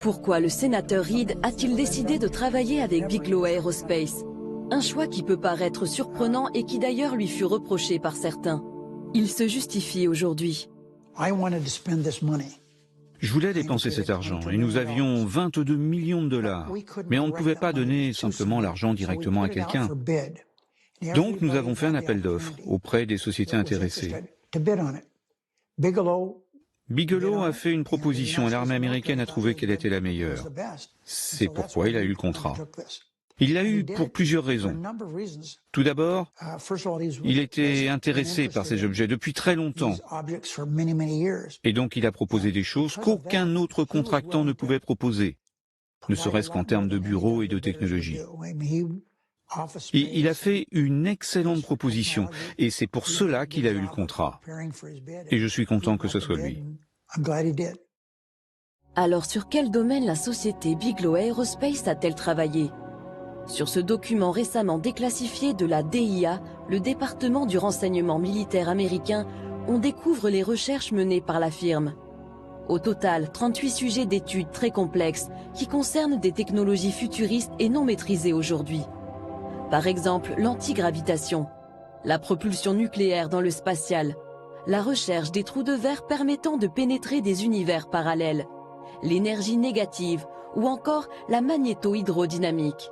Pourquoi le sénateur Reid a-t-il décidé de travailler avec Bigelow Aerospace? Un choix qui peut paraître surprenant et qui d'ailleurs lui fut reproché par certains. Il se justifie aujourd'hui. Je voulais dépenser cet argent et nous avions 22 millions de dollars. Mais on ne pouvait pas donner simplement l'argent directement à quelqu'un. Donc nous avons fait un appel d'offres auprès des sociétés intéressées. Bigelow a fait une proposition et l'armée américaine a trouvé qu'elle était la meilleure. C'est pourquoi il a eu le contrat. Il l'a eu pour plusieurs raisons. Tout d'abord, il était intéressé par ces objets depuis très longtemps. Et donc il a proposé des choses qu'aucun autre contractant ne pouvait proposer, ne serait-ce qu'en termes de bureaux et de technologie. Et il a fait une excellente proposition, et c'est pour cela qu'il a eu le contrat. Et je suis content que ce soit lui. Alors sur quel domaine la société Bigelow Aerospace a-t-elle travaillé? Sur ce document récemment déclassifié de la DIA, le département du renseignement militaire américain, on découvre les recherches menées par la firme. Au total, 38 sujets d'études très complexes qui concernent des technologies futuristes et non maîtrisées aujourd'hui. Par exemple, l'antigravitation, la propulsion nucléaire dans le spatial, la recherche des trous de verre permettant de pénétrer des univers parallèles, l'énergie négative ou encore la magnéto-hydrodynamique.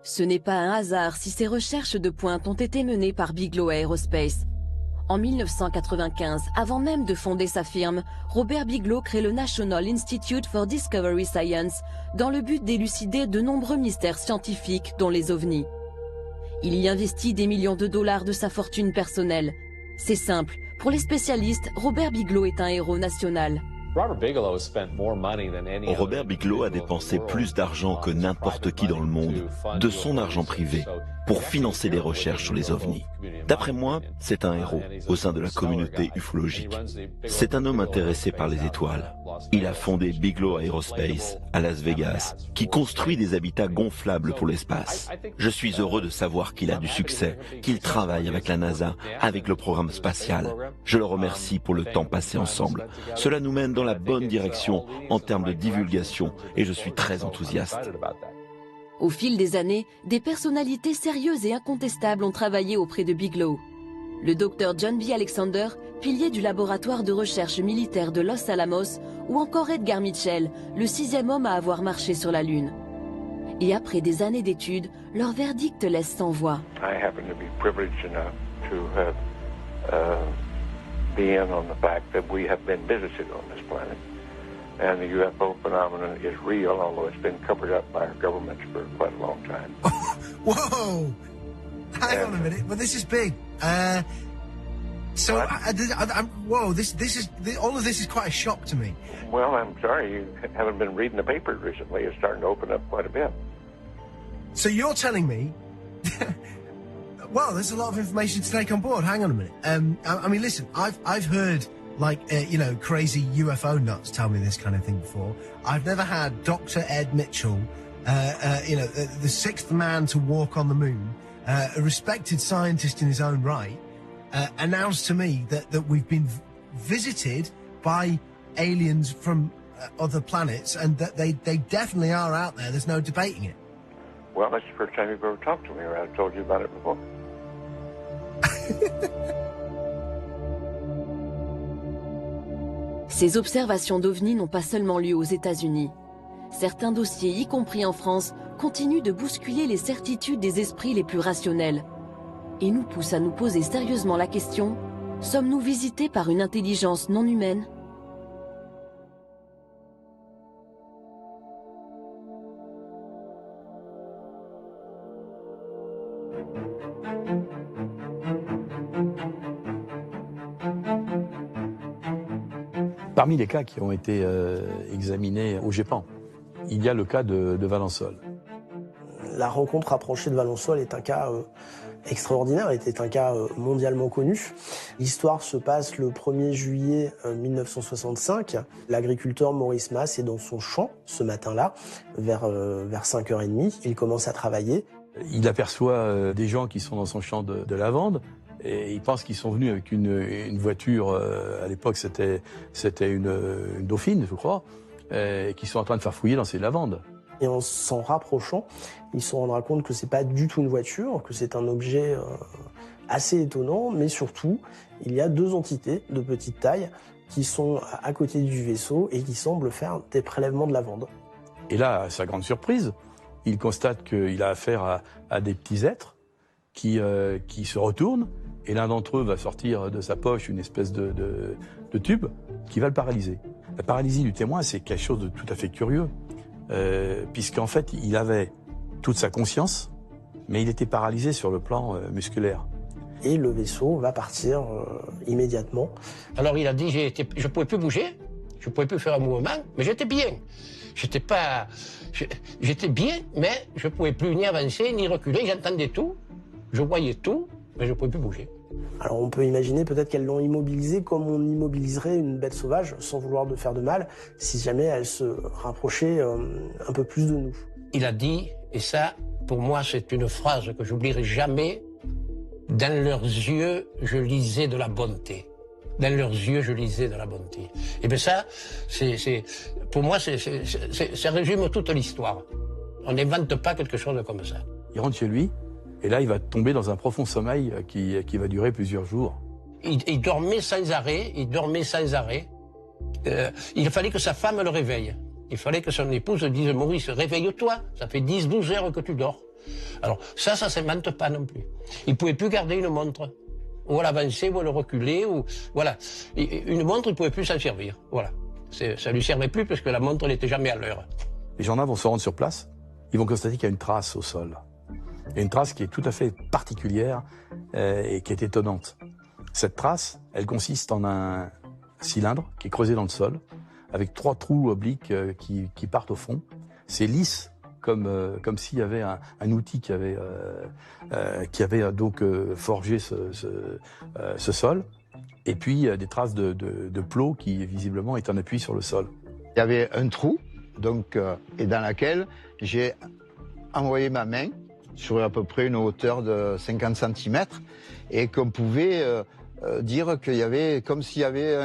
Ce n'est pas un hasard si ces recherches de pointe ont été menées par Bigelow Aerospace. En 1995, avant même de fonder sa firme, Robert Bigelow crée le National Institute for Discovery Science dans le but d'élucider de nombreux mystères scientifiques dont les ovnis. Il y investit des millions de dollars de sa fortune personnelle. C'est simple, pour les spécialistes, Robert Bigelow est un héros national. Robert Bigelow a dépensé plus d'argent que n'importe qui dans le monde, de son argent privé, pour financer des recherches sur les ovnis. D'après moi, c'est un héros au sein de la communauté ufologique. C'est un homme intéressé par les étoiles. Il a fondé Bigelow Aerospace à Las Vegas, qui construit des habitats gonflables pour l'espace. Je suis heureux de savoir qu'il a du succès, qu'il travaille avec la NASA, avec le programme spatial. Je le remercie pour le temps passé ensemble. Cela nous mène dans la bonne direction en termes de divulgation et je suis très enthousiaste. Au fil des années, des personnalités sérieuses et incontestables ont travaillé auprès de Bigelow. Le docteur John B. Alexander, pilier du laboratoire de recherche militaire de Los Alamos, ou encore Edgar Mitchell, le 6e homme à avoir marché sur la Lune. Et après des années d'études, leur verdict laisse sans voix. And the UFO phenomenon is real, although it's been covered up by our governments for quite a long time. Whoa! Hang on a minute, but this is big. Whoa! This is all of this is quite a shock to me. Well, I'm sorry you haven't been reading the papers recently. It's starting to open up quite a bit. So you're telling me? Well, there's a lot of information to take on board. Hang on a minute. I mean, listen, I've heard. Crazy UFO nuts tell me this kind of thing before. I've never had Dr. Ed Mitchell, the sixth man to walk on the moon, a respected scientist in his own right, announce to me that we've been visited by aliens from other planets and that they definitely are out there. There's no debating it. Well, that's the first time you've ever talked to me, or I've told you about it before. Ces observations d'OVNI n'ont pas seulement lieu aux États-Unis. Certains dossiers, y compris en France, continuent de bousculer les certitudes des esprits les plus rationnels. Et nous poussent à nous poser sérieusement la question, sommes-nous visités par une intelligence non humaine ? Parmi les cas qui ont été examinés au GEPAN, il y a le cas de Valensole. La rencontre rapprochée de Valensole est un cas extraordinaire, était un cas mondialement connu. L'histoire se passe le 1er juillet 1965. L'agriculteur Maurice Masse est dans son champ ce matin-là, vers 5h30. Il commence à travailler. Il aperçoit des gens qui sont dans son champ de lavande. Et il pense qu'ils sont venus avec une voiture, à l'époque c'était une Dauphine, je crois. qui sont en train de faire fouiller dans ces lavandes. Et en s'en rapprochant, il se rendra compte que c'est pas du tout une voiture, que c'est un objet assez étonnant, mais surtout, il y a deux entités de petite taille qui sont à côté du vaisseau et qui semblent faire des prélèvements de lavande. Et là, à sa grande surprise, il constate qu'il a affaire à des petits êtres qui se retournent, et l'un d'entre eux va sortir de sa poche une espèce de tube qui va le paralyser. La paralysie du témoin, c'est quelque chose de tout à fait curieux, puisqu'en fait, il avait toute sa conscience, mais il était paralysé sur le plan musculaire. Et le vaisseau va partir immédiatement. Alors il a dit, je pouvais plus bouger, je pouvais plus faire un mouvement, mais j'étais bien. J'étais bien, mais je pouvais plus ni avancer, ni reculer, j'entendais tout, je voyais tout, mais je pouvais plus bouger. Alors on peut imaginer peut-être qu'elles l'ont immobilisé comme on immobiliserait une bête sauvage, sans vouloir de faire de mal, si jamais elle se rapprochait un peu plus de nous. Il a dit, et ça, pour moi, c'est une phrase que j'oublierai jamais, dans leurs yeux, je lisais de la bonté. Dans leurs yeux, je lisais de la bonté. Et bien ça, pour moi, ça résume toute l'histoire. On n'invente pas quelque chose comme ça. Il rentre chez lui, et là, il va tomber dans un profond sommeil qui va durer plusieurs jours. Il dormait sans arrêt, il fallait que sa femme le réveille. Il fallait que son épouse dise « Maurice, réveille-toi, ça fait 10-12 heures que tu dors ». Alors ça s'invente pas non plus. Il ne pouvait plus garder une montre, ou à l'avancer, ou à le reculer, ou voilà. Une montre, il ne pouvait plus s'en servir, voilà. Ça lui servait plus parce que la montre n'était jamais à l'heure. Les gendarmes vont se rendre sur place, ils vont constater qu'il y a une trace au sol. Il y a une trace qui est tout à fait particulière et qui est étonnante. Cette trace, elle consiste en un cylindre qui est creusé dans le sol, avec 3 trous obliques qui partent au fond. C'est lisse, comme s'il y avait un outil qui avait donc forgé ce sol. Et puis des traces de plot qui visiblement est en appui sur le sol. Il y avait un trou, donc, et dans lequel j'ai envoyé ma main sur à peu près une hauteur de 50 cm et qu'on pouvait dire qu'il y avait comme s'il y avait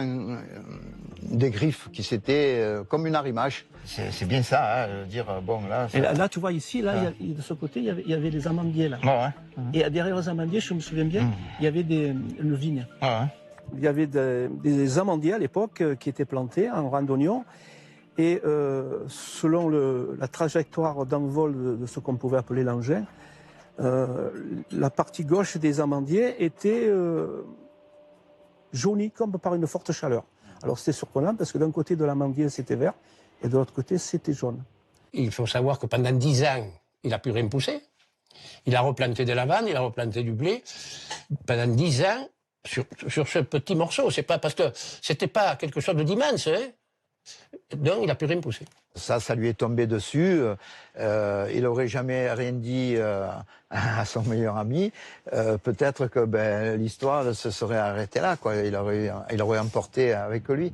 des griffes qui s'étaient comme une arrimage. C'est bien ça, hein, dire bon là. Et là, tu vois ici, là, de ce côté, il y avait les amandiers là. Ouais. Et derrière les amandiers, je me souviens bien, il y avait le vigne. Ouais. Il y avait des amandiers à l'époque qui étaient plantés en rang d'oignons. Et selon la trajectoire d'envol de ce qu'on pouvait appeler l'engin, la partie gauche des amandiers était jaunie comme par une forte chaleur. Alors c'était surprenant parce que d'un côté de l'amandier c'était vert et de l'autre côté c'était jaune. Il faut savoir que pendant 10 ans, il n'a plus rien poussé. Il a replanté de la vanne, il a replanté du blé. Pendant 10 ans, sur ce petit morceau, c'est pas parce que c'était pas quelque chose d'immense, hein. Donc il n'a plus rien poussé. Ça lui est tombé dessus. Il n'aurait jamais rien dit à son meilleur ami. Peut-être que l'histoire se serait arrêtée là, quoi. Il aurait emporté avec lui.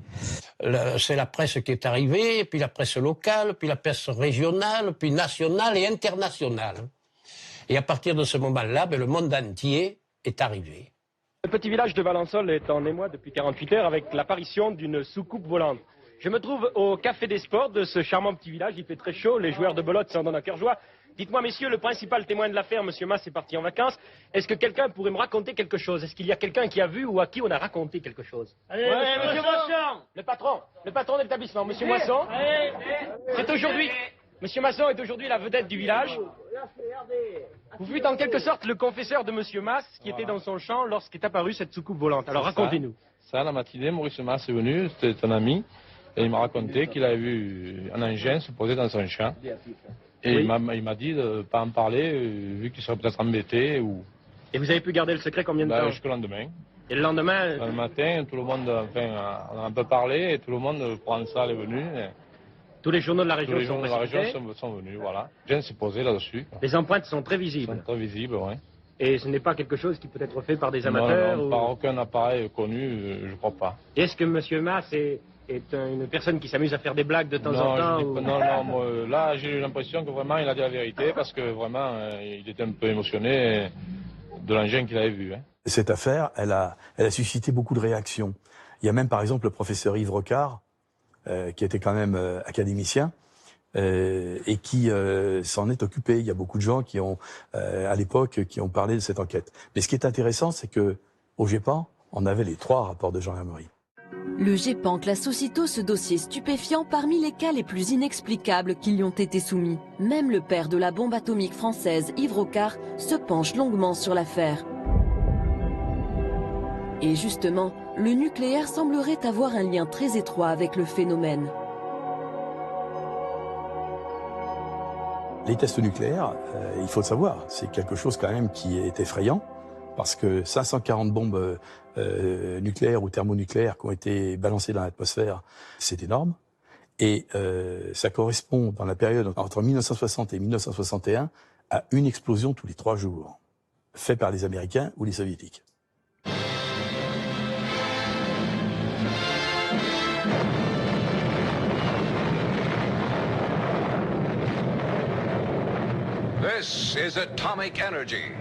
C'est la presse qui est arrivée, puis la presse locale, puis la presse régionale, puis nationale et internationale. Et à partir de ce moment-là, le monde entier est arrivé. Le petit village de Valençol est en émoi depuis 48 heures avec l'apparition d'une soucoupe volante. Je me trouve au Café des Sports de ce charmant petit village. Il fait très chaud, les joueurs de belote s'en donnent à cœur joie. Dites-moi, messieurs, le principal témoin de l'affaire, M. Mas, est parti en vacances. Est-ce que quelqu'un pourrait me raconter quelque chose? Est-ce qu'il y a quelqu'un qui a vu ou à qui on a raconté quelque chose? Allez, monsieur Moisson. Le patron de l'établissement, M. Moisson. C'est aujourd'hui. M. Masson est aujourd'hui la vedette du village. Vous fûtes en quelque sorte le confesseur de M. Mas qui était dans son champ lorsqu'est apparue cette soucoupe volante. Alors racontez-nous. Ça, la matinée, Maurice Mas est venu, c'était un ami. Et il m'a raconté qu'il avait vu un engin se poser dans son champ. Et oui. Il m'a dit de ne pas en parler, vu qu'il serait peut-être embêté. Et vous avez pu garder le secret combien de temps? Jusqu'au lendemain. Et le lendemain Le matin, tout le monde, on a un peu parlé, et tout le monde, Provençal est venu. Tous les journaux de la région sont venus, voilà. L'engin s'est posé là-dessus. Les empreintes sont très visibles. Sont très visibles, oui. Et ce n'est pas quelque chose qui peut être fait par des amateurs? Non, par aucun appareil connu, je ne crois pas. Est-ce que M. Mas est une personne qui s'amuse à faire des blagues de temps en temps? Non, moi, là j'ai eu l'impression que vraiment il a dit la vérité parce que vraiment il était un peu émotionné de l'engin qu'il avait vu. Hein. Cette affaire, elle a suscité beaucoup de réactions. Il y a même par exemple le professeur Yves Rocard qui était quand même académicien, et qui s'en est occupé. Il y a beaucoup de gens qui ont, à l'époque, qui ont parlé de cette enquête. Mais ce qui est intéressant, c'est que au GEPAN, on avait les 3 rapports de Jean Hermery. Le GEPAN classe aussitôt ce dossier stupéfiant parmi les cas les plus inexplicables qui lui ont été soumis. Même le père de la bombe atomique française, Yves Rocard, se penche longuement sur l'affaire. Et justement, le nucléaire semblerait avoir un lien très étroit avec le phénomène. Les tests nucléaires, il faut le savoir, c'est quelque chose quand même qui est effrayant, parce que 540 bombes nucléaires ou thermonucléaires qui ont été balancées dans l'atmosphère, c'est énorme. Et ça correspond, dans la période entre 1960 et 1961, à une explosion tous les 3 jours, faite par les Américains ou les Soviétiques. This is atomic energy.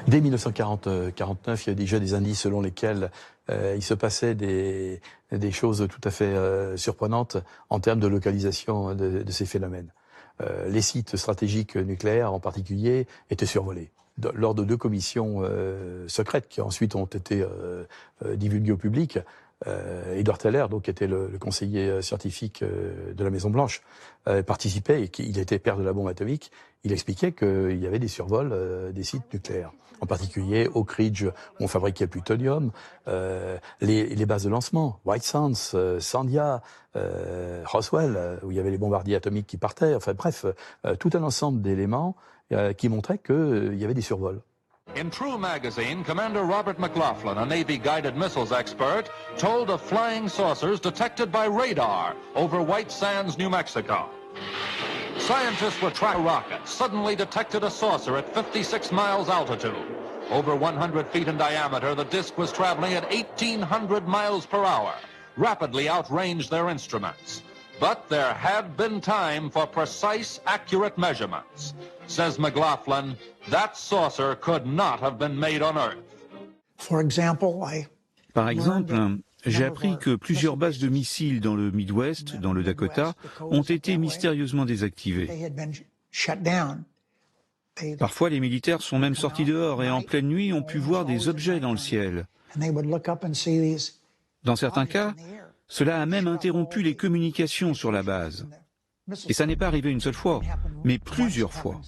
Dès 1949, il y a déjà des indices selon lesquels il se passait des choses tout à fait surprenantes en termes de localisation de ces phénomènes. Les sites stratégiques nucléaires en particulier étaient survolés. Lors de 2 commissions secrètes qui ensuite ont été divulguées au public, Edward Teller, donc, qui était le conseiller scientifique de la Maison-Blanche, participait, et il était père de la bombe atomique. Il expliquait qu'il y avait des survols des sites nucléaires, en particulier Oak Ridge, où on fabriquait le plutonium, les bases de lancement, White Sands, Sandia, Roswell, où il y avait les bombardiers atomiques qui partaient, enfin bref, tout un ensemble d'éléments qui montraient qu'il y avait des survols. In True magazine, Commander Robert McLaughlin, a Navy-guided missiles expert, told of flying saucers detected by radar over White Sands, New Mexico. Scientists were tracking a rocket, suddenly detected a saucer at 56 miles altitude. Over 100 feet in diameter, the disk was traveling at 1,800 miles per hour, rapidly outranged their instruments. But there had been time for precise, accurate measurements. Says McLaughlin, that saucer could not have been made on Earth. Par exemple, j'ai appris que plusieurs bases de missiles dans le Midwest, dans le Dakota, ont été mystérieusement désactivées. Parfois, les militaires sont même sortis dehors et en pleine nuit ont pu voir des objets dans le ciel. Dans certains cas, cela a même interrompu les communications sur la base. Et ça n'est pas arrivé une seule fois, mais plusieurs fois.